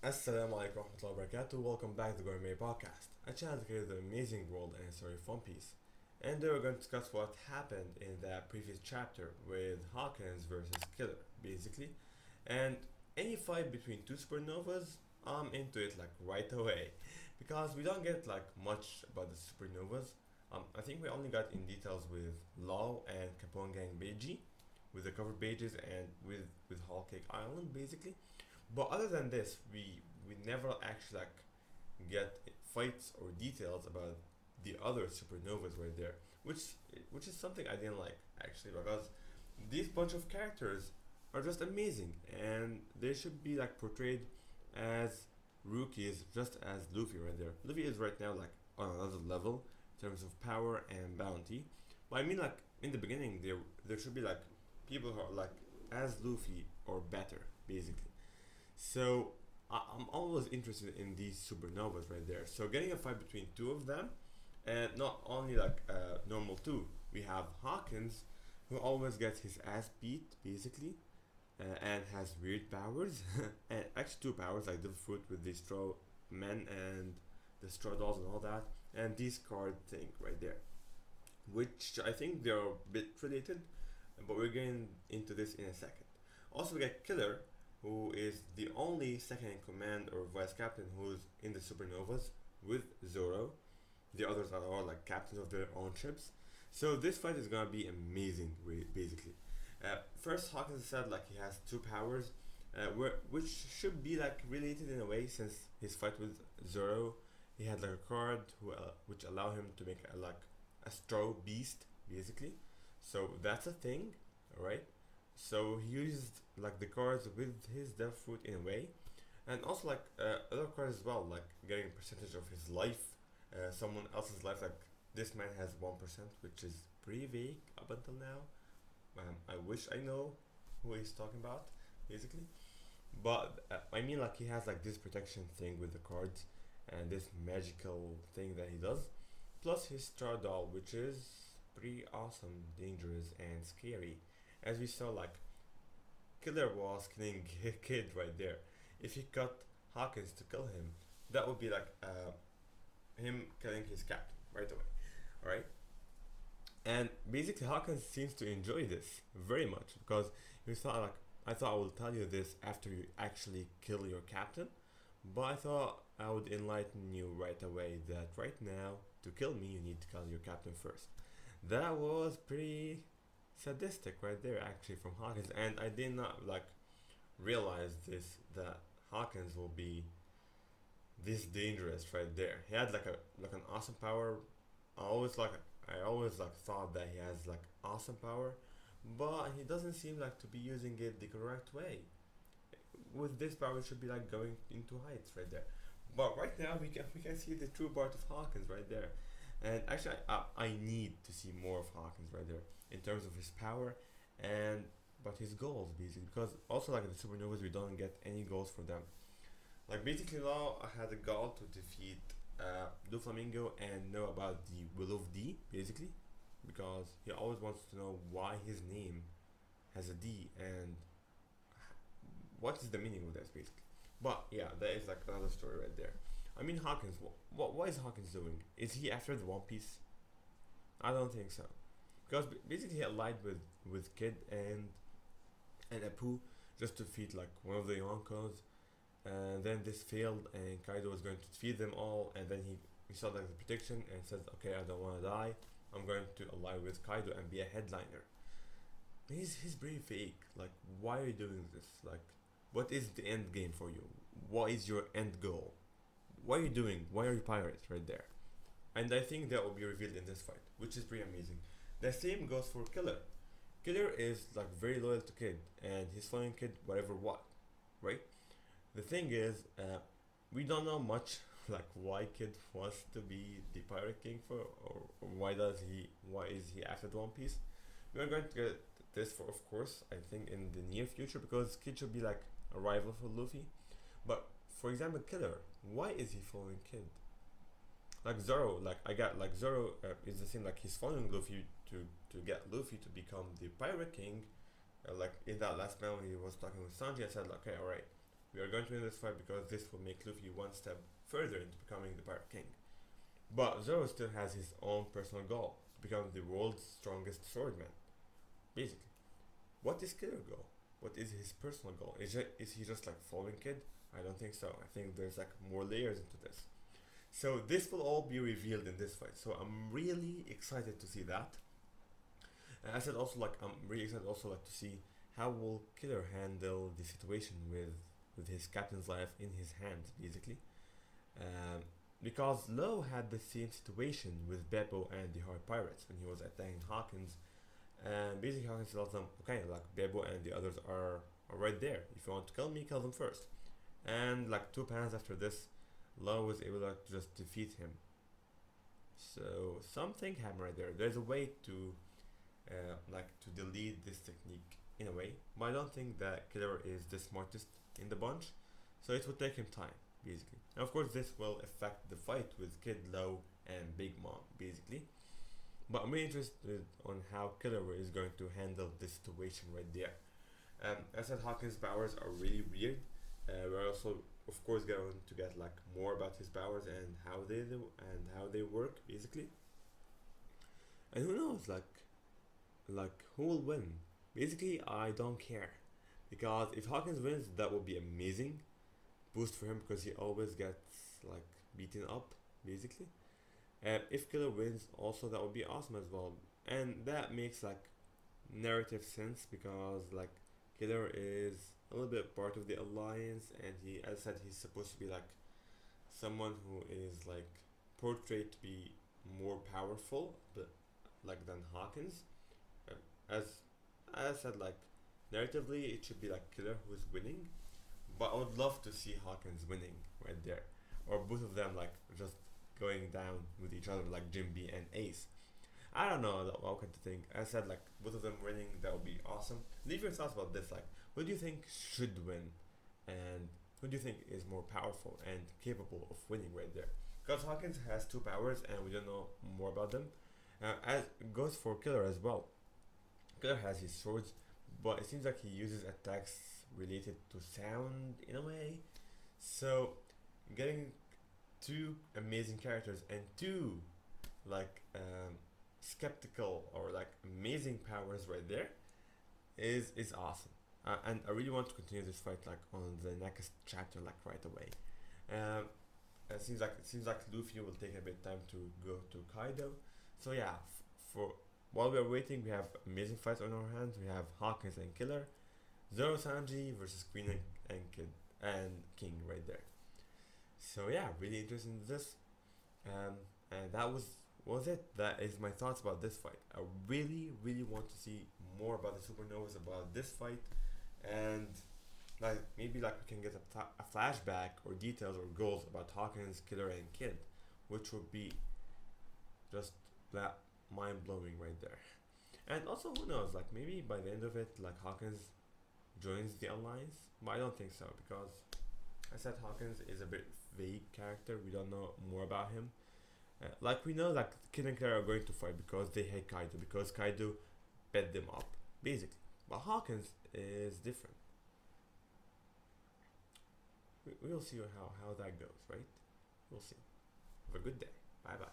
Assalamu alaikum warahmatullahi wabarakatuh. Welcome back to the Gourmet Podcast, a channel dedicated to the amazing world and story of One Piece. And today we're going to discuss what happened in that previous chapter with Hawkins versus Killer, basically. And any fight between two supernovas, I'm into it like right away. Because we don't get like much about the supernovas. I think we only got in details with Law and Capone Gang Beiji, with the cover pages and with Whole Cake Island, basically. But other than this, we never actually like get fights or details about the other supernovas right there, which is something I didn't like actually because these bunch of characters are just amazing and they should be like portrayed as rookies just as Luffy right there. Luffy is right now like on another level in terms of power and bounty. But I mean like in the beginning there should be like people who are like as Luffy or better basically. So I'm always interested in these supernovas right there. So getting a fight between two of them, and not only like normal two, we have Hawkins, who always gets his ass beat basically, and has weird powers, and actually two powers like the fruit with the straw men and the straw dolls and all that, and this card thing right there, which I think they're a bit related, but we're getting into this in a second. Also, we get Killer, who is the only second in command or vice captain who's in the supernovas with Zoro. The others are all like captains of their own ships. So this fight is gonna be amazing, basically. First, Hawkins said like he has two powers, which should be like related in a way since his fight with Zoro, he had like a card which allowed him to make a straw beast, basically. So that's a thing, alright? So he used like the cards with his death fruit in a way, and also like other cards as well, like getting a percentage of his life, someone else's life. Like this man has 1%, which is pretty vague up until now. I wish I know who he's talking about, basically. But I mean, like he has like this protection thing with the cards, and this magical thing that he does, plus his star doll, which is pretty awesome, dangerous, and scary. As we saw, like Killer was killing Kid right there. If he got Hawkins to kill him, that would be like him killing his captain right away. Alright? And basically Hawkins seems to enjoy this very much because he thought like I thought I will tell you this after you actually kill your captain, but I thought I would enlighten you right away that right now to kill me you need to kill your captain first. That was pretty sadistic right there actually from Hawkins, and I did not like realize this that Hawkins will be this dangerous right there. He had like an awesome power. I always like I always like thought that he has like awesome power, but he doesn't seem like to be using it the correct way. With this power, it should be like going into heights right there. But right now we can see the true part of Hawkins right there. And actually, I need to see more of Hawkins right there in terms of his power and but his goals basically because also like in the supernovas we don't get any goals for them. Like basically now I had a goal to defeat Doflamingo and know about the Will of D basically because he always wants to know why his name has a D and what is the meaning of this basically. But yeah, that is like another story right there. I mean Hawkins, what is Hawkins doing? Is he after the One Piece? I don't think so. Because basically he allied with Kid and Apu just to defeat like one of the Yonkos, and then this failed and Kaido was going to defeat them all, and then he saw like the prediction and says, okay, I don't want to die, I'm going to ally with Kaido and be a headliner. He's pretty fake. Like, why are you doing this? Like, what is the end game for you? What is your end goal? What are you doing? Why are you pirates right there? And I think that will be revealed in this fight, which is pretty amazing. The same goes for Killer. Killer is like very loyal to Kid, and he's following Kid whatever what, right? The thing is, we don't know much like why Kid wants to be the pirate king for, or why is he after the One Piece? We are going to get this for, of course, I think in the near future because Kid should be like a rival for Luffy. But for example, Killer, why is he following Kid? Like Zoro, like I got like Zoro is the same. Like he's following Luffy to get Luffy to become the pirate king. Like in that last panel, he was talking with Sanji. I said, like, okay, all right, we are going to win this fight because this will make Luffy one step further into becoming the Pirate King. But Zoro still has his own personal goal, to become the world's strongest swordman. Basically. What is Killer's goal? What is his personal goal? Is he just like following Kid? I don't think so. I think there's like more layers into this. So this will all be revealed in this fight. So I'm really excited to see that. And I said also like I'm really excited also like to see how will Killer handle the situation with his captain's life in his hands, basically. Because Law had the same situation with Beppo and the Hard Pirates when he was attacking Hawkins, and basically Hawkins tells them, okay, like Beppo and the others are right there. If you want to kill me, kill them first. And like 2 panels after this, Law was able to just defeat him. So something happened right there. There's a way to to delete this technique in a way, but I don't think that Killer is the smartest in the bunch, so it will take him time, basically. And of course this will affect the fight with Kid, Law, and Big Mom, basically. But I'm really interested on how Killer is going to handle this situation right there. As I said, Hawkins' powers are really weird. We're also, of course, going to get like more about his powers and how they do and how they work, basically. And who knows, like who will win? Basically, I don't care, because if Hawkins wins, that would be amazing boost for him because he always gets like beaten up, basically. If Killer wins, also that would be awesome as well, and that makes like narrative sense because like Killer is a little bit part of the alliance, and he, as I said, he's supposed to be like someone who is like portrayed to be more powerful, but like than Hawkins. As I said, like narratively, it should be like Killer who's winning, but I would love to see Hawkins winning right there, or both of them like just going down with each other like Jim B and Ace. I don't know what to think. I said like both of them winning, that would be awesome. Leave your thoughts about this. Like, who do you think should win, and who do you think is more powerful and capable of winning right there? Because Hawkins has 2 powers, and we don't know more about them. As it goes for Killer as well. Killer has his swords, but it seems like he uses attacks related to sound in a way. So getting 2 amazing characters and 2 like skeptical or like amazing powers right there is awesome. And I really want to continue this fight like on the next chapter, like right away. It seems like Luffy will take a bit time to go to Kaido. So yeah, for while we are waiting, we have amazing fights on our hands. We have Hawkins and Killer, Zoro Sanji versus Queen and Kid and King right there. So yeah, really interested in this. And that was it. That is my thoughts about this fight. I really want to see more about the Supernovas, about this fight, and like maybe like we can get a flashback or details or goals about Hawkins, Killer, and Kid, which would be just that mind-blowing right there. And also, who knows, like maybe by the end of it, like Hawkins joins the alliance, but I don't think so, because I said Hawkins is a bit vague character. We don't know more about him. Like we know like Kid and Killer are going to fight because they hate Kaido, because Kaido bet them up, basically. But Hawkins is different. We'll see how that goes, right? We'll see. Have a good day. Bye bye.